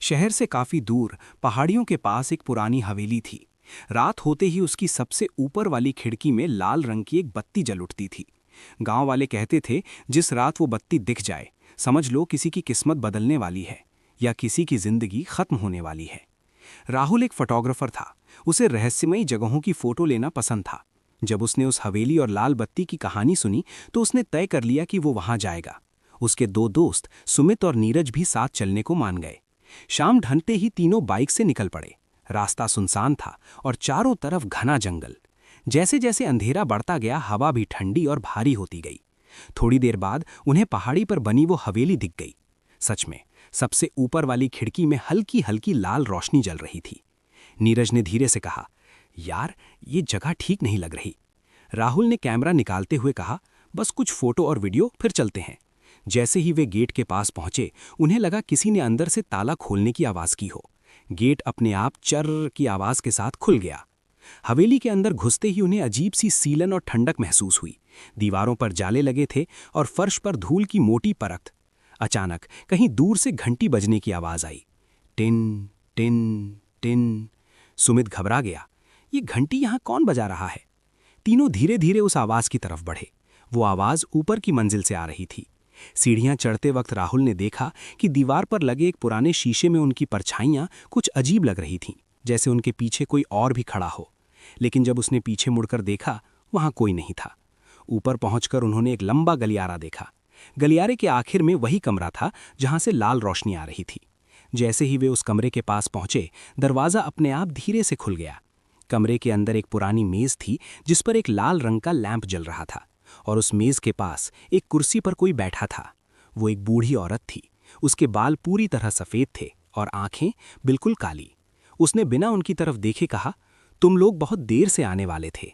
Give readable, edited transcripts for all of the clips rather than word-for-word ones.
शहर से काफी दूर पहाड़ियों के पास एक पुरानी हवेली थी। रात होते ही उसकी सबसे ऊपर वाली खिड़की में लाल रंग की एक बत्ती जल उठती थी। गांव वाले कहते थे, जिस रात वो बत्ती दिख जाए समझ लो किसी की किस्मत बदलने वाली है या किसी की जिंदगी खत्म होने वाली है। राहुल एक फोटोग्राफर था। उसे रहस्यमयी जगहों की फोटो लेना पसंद था। जब उसने उस हवेली और लाल बत्ती की कहानी सुनी तो उसने तय कर लिया कि वो वहां जाएगा। उसके दो दोस्त सुमित और नीरज भी साथ चलने को मान गए। शाम ढलते ही तीनों बाइक से निकल पड़े। रास्ता सुनसान था और चारों तरफ घना जंगल। जैसे जैसे अंधेरा बढ़ता गया हवा भी ठंडी और भारी होती गई। थोड़ी देर बाद उन्हें पहाड़ी पर बनी वो हवेली दिख गई। सच में सबसे ऊपर वाली खिड़की में हल्की हल्की लाल रोशनी जल रही थी। नीरज ने धीरे से कहा, यार ये जगह ठीक नहीं लग रही। राहुल ने कैमरा निकालते हुए कहा, बस कुछ फोटो और वीडियो फिर चलते हैं। जैसे ही वे गेट के पास पहुंचे उन्हें लगा किसी ने अंदर से ताला खोलने की आवाज की हो। गेट अपने आप चर्र की आवाज के साथ खुल गया। हवेली के अंदर घुसते ही उन्हें अजीब सी सीलन और ठंडक महसूस हुई। दीवारों पर जाले लगे थे और फर्श पर धूल की मोटी परत। अचानक कहीं दूर से घंटी बजने की आवाज आई। टिन टिन टिन। सुमित घबरा गया। ये घंटी यहां कौन बजा रहा है? तीनों धीरे धीरे उस आवाज की तरफ बढ़े। वो आवाज ऊपर की मंजिल से आ रही थी। सीढ़ियां चढ़ते वक्त राहुल ने देखा कि दीवार पर लगे एक पुराने शीशे में उनकी परछाइयां कुछ अजीब लग रही थीं, जैसे उनके पीछे कोई और भी खड़ा हो। लेकिन जब उसने पीछे मुड़कर देखा वहां कोई नहीं था। ऊपर पहुंचकर उन्होंने एक लंबा गलियारा देखा। गलियारे के आखिर में वही कमरा था जहां से लाल रोशनी आ रही थी। जैसे ही वे उस कमरे के पास पहुंचे दरवाजा अपने आप धीरे से खुल गया। कमरे के अंदर एक पुरानी मेज थी जिस पर एक लाल रंग का लैंप जल रहा था और उस मेज के पास एक कुर्सी पर कोई बैठा था। वो एक बूढ़ी औरत थी। उसके बाल पूरी तरह सफेद थे और आंखें बिल्कुल काली। उसने बिना उनकी तरफ देखे कहा, तुम लोग बहुत देर से आने वाले थे।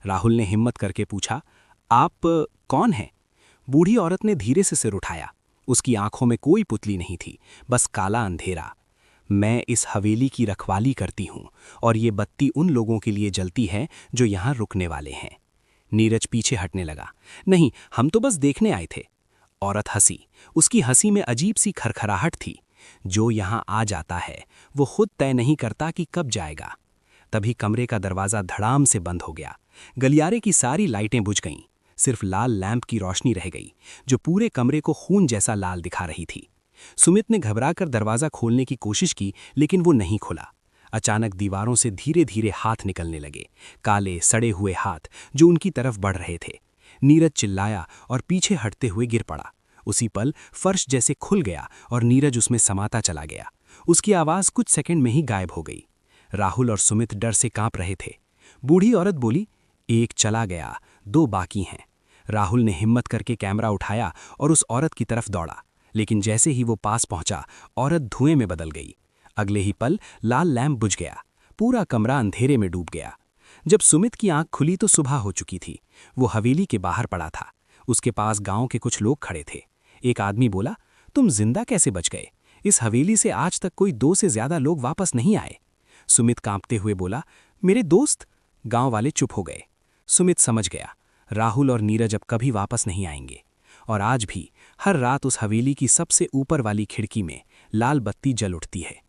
राहुल ने हिम्मत करके पूछा, आप कौन हैं? बूढ़ी औरत ने धीरे से सिर उठाया। उसकी आंखों में कोई पुतली नहीं थी, बस काला अंधेरा। मैं इस हवेली की रखवाली करती हूं और ये बत्ती उन लोगों के लिए जलती है जो यहां रुकने वाले हैं। नीरज पीछे हटने लगा। नहीं, हम तो बस देखने आए थे। औरत हंसी। उसकी हंसी में अजीब सी खरखराहट थी। जो यहां आ जाता है वो खुद तय नहीं करता कि कब जाएगा। तभी कमरे का दरवाजा धड़ाम से बंद हो गया। गलियारे की सारी लाइटें बुझ गईं। सिर्फ लाल लैंप की रोशनी रह गई जो पूरे कमरे को खून जैसा लाल दिखा रही थी। सुमित ने घबराकर दरवाजा खोलने की कोशिश की लेकिन वो नहीं खुला। अचानक दीवारों से धीरे धीरे हाथ निकलने लगे, काले सड़े हुए हाथ जो उनकी तरफ बढ़ रहे थे। नीरज चिल्लाया और पीछे हटते हुए गिर पड़ा। उसी पल फर्श जैसे खुल गया और नीरज उसमें समाता चला गया। उसकी आवाज कुछ सेकंड में ही गायब हो गई। राहुल और सुमित डर से कांप रहे थे। बूढ़ी औरत बोली, एक चला गया, दो बाकी हैं। राहुल ने हिम्मत करके कैमरा उठाया और उस औरत की तरफ दौड़ा, लेकिन जैसे ही वो पास पहुंचा औरत धुएं में बदल गई। अगले ही पल लाल लैंप बुझ गया। पूरा कमरा अंधेरे में डूब गया। जब सुमित की आंख खुली तो सुबह हो चुकी थी। वो हवेली के बाहर पड़ा था। उसके पास गांव के कुछ लोग खड़े थे। एक आदमी बोला, तुम जिंदा कैसे बच गए? इस हवेली से आज तक कोई 2 से ज्यादा लोग वापस नहीं आए। सुमित कांपते हुए बोला, मेरे दोस्त। गांव वाले चुप हो गए। सुमित समझ गया, राहुल और नीरज अब कभी वापस नहीं आएंगे। और आज भी हर रात उस हवेली की सबसे ऊपर वाली खिड़की में लाल बत्ती जल उठती है।